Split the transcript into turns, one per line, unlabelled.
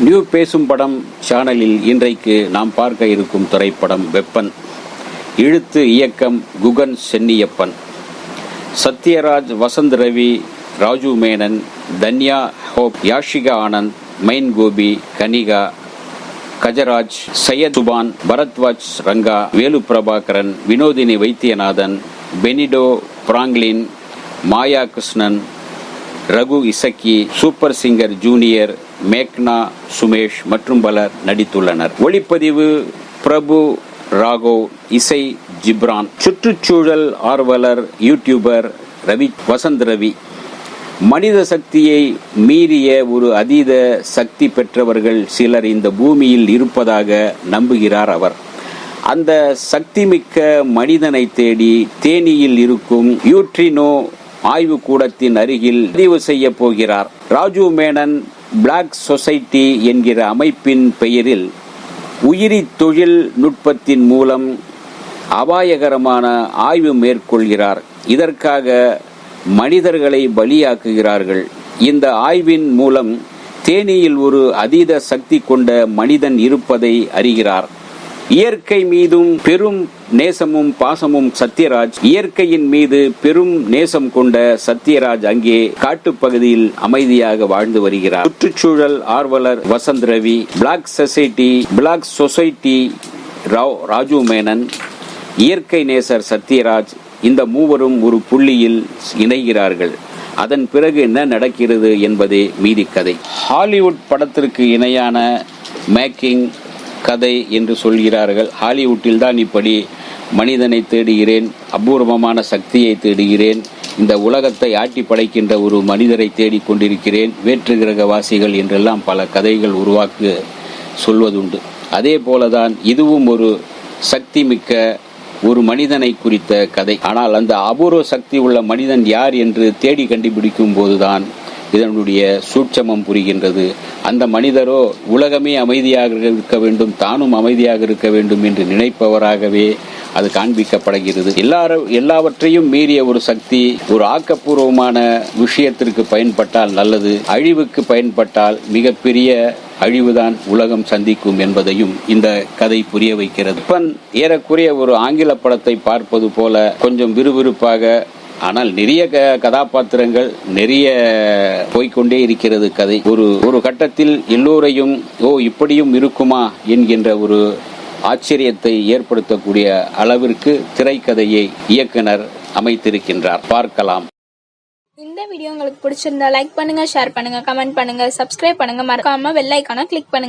New பேசும் படம் சேனலில் இன்றைக்கு நாம் பார்க்க இருக்கும் திரைப்படம் வெப்பன். எழுத்து இயக்கம் Guhan Chenniappan. Sathyaraj, Vasanth Ravi, Raju Menon, Tanya Hope, Yashika Aanand, mime Gopi, Kanika, Gajaraj, Syed Subhan, Bharadwaj Ranga, Velu Prabhakaran, Vinodhini Vaidyanathan, Benito Franklin, Maya Krishnan, Raghu Esakki, super singer junior, மேக்னா சுமேஷ் மற்றும் பலர் நடித்துள்ளனர். ஒளிப்பதிவு பிரபு ராகவ், இசை ஜிப்ரான். சுற்றுச்சூழல் ஆர்வலர் யூடியூபர் வசந்த் ரவி. மனித சக்தியை மீறிய ஒரு அதீத சக்தி பெற்றவர்கள் சிலர் இந்த பூமியில் இருப்பதாக நம்புகிறார் அவர். அந்த சக்திமிக்க மனிதனை தேடி தேனியில் இருக்கும் யூட்ரினோ ஆய்வு கூடத்தின் அருகில் பதிவு செய்ய போகிறார். ராஜு மேனன் பிளாக் சொசைட்டி என்கிற அமைப்பின் பெயரில் உயிரி தொழில் நுட்பத்தின் மூலம் அபாயகரமான ஆய்வு மேற்கொள்கிறார். இதற்காக மனிதர்களை பலியாக்குகிறார்கள். இந்த ஆய்வின் மூலம் தேனியில் ஒரு அதீத சக்தி கொண்ட மனிதன் இருப்பதை அறிகிறார். இயற்கை மீதும் பெரும் நேசமும் பாசமும் சத்யராஜ். இயற்கையின் மீது பெரும் நேசம் கொண்ட சத்யராஜ் அங்கே காட்டுப்பகுதியில் அமைதியாக வாழ்ந்து வருகிறார். சுற்றுச்சூழல் ஆர்வலர் வசந்த் ரவி, பிளாக் சொசைட்டி ராஜு மேனன், இயற்கை நேசர் சத்யராஜ், இந்த மூவரும் ஒரு புள்ளியில் இணைகிறார்கள். அதன் பிறகு என்ன நடக்கிறது என்பதே மீதி கதை. ஹாலிவுட் படத்திற்கு இணையான மேக்கிங் கதை என்று சொல்கிறார்கள். ஹாலிவுட்டில் தான் இப்படி மனிதனை தேடுகிறேன், அபூர்வமான சக்தியை தேடுகிறேன், இந்த உலகத்தை ஆட்டி படைக்கின்ற ஒரு மனிதரை தேடிக் கொண்டிருக்கிறேன், வேற்று கிரகவாசிகள் என்றெல்லாம் பல கதைகள் உருவாக்க சொல்வதுண்டு. அதே போலதான் இதுவும் ஒரு சக்தி மிக்க ஒரு மனிதனை குறித்த கதை. ஆனால் அந்த அபூர்வ சக்தி உள்ள மனிதன் யார் என்று தேடி கண்டுபிடிக்கும் போதுதான் இதனுடைய சூட்சமம் புரிகின்றது. அந்த மனிதரோ உலகமே அமைதியாக இருக்க வேண்டும், தானும் அமைதியாக இருக்க வேண்டும் என்று நினைப்பவராகவே அது காண்பிக்கப்படுகிறது. எல்லாவற்றையும் மீறிய ஒரு சக்தி ஒரு ஆக்கப்பூர்வமான விஷயத்திற்கு பயன்பட்டால் நல்லது, அழிவுக்கு பயன்பட்டால் மிகப்பெரிய அழிவுதான் உலகம் சந்திக்கும் என்பதையும் இந்த கதை புரிய வைக்கிறது. ஏறக்குறைய ஒரு ஆங்கில படத்தை பார்ப்பது போல கொஞ்சம் விறுவிறுப்பாக, ஆனால் நிறைய கதாபாத்திரங்கள் நிறைய போய்கொண்டே இருக்கிறது கதை. ஒரு கட்டத்தில் எல்லோரையும் இப்படியும் இருக்குமா என்கின்ற ஒரு ஆச்சரியத்தை ஏற்படுத்தக்கூடிய அளவிற்கு திரைக்கதையை இயக்குனர் அமைத்திருக்கின்றார். பார்க்கலாம்.
இந்த வீடியோ உங்களுக்கு பிடிச்சிருந்தா லைக் பண்ணுங்க, ஷேர் பண்ணுங்க, கமெண்ட் பண்ணுங்க, சப்ஸ்கிரைப் பண்ணுங்க, மறக்காம பெல் ஐகானை கிளிக் பண்ணுங்க.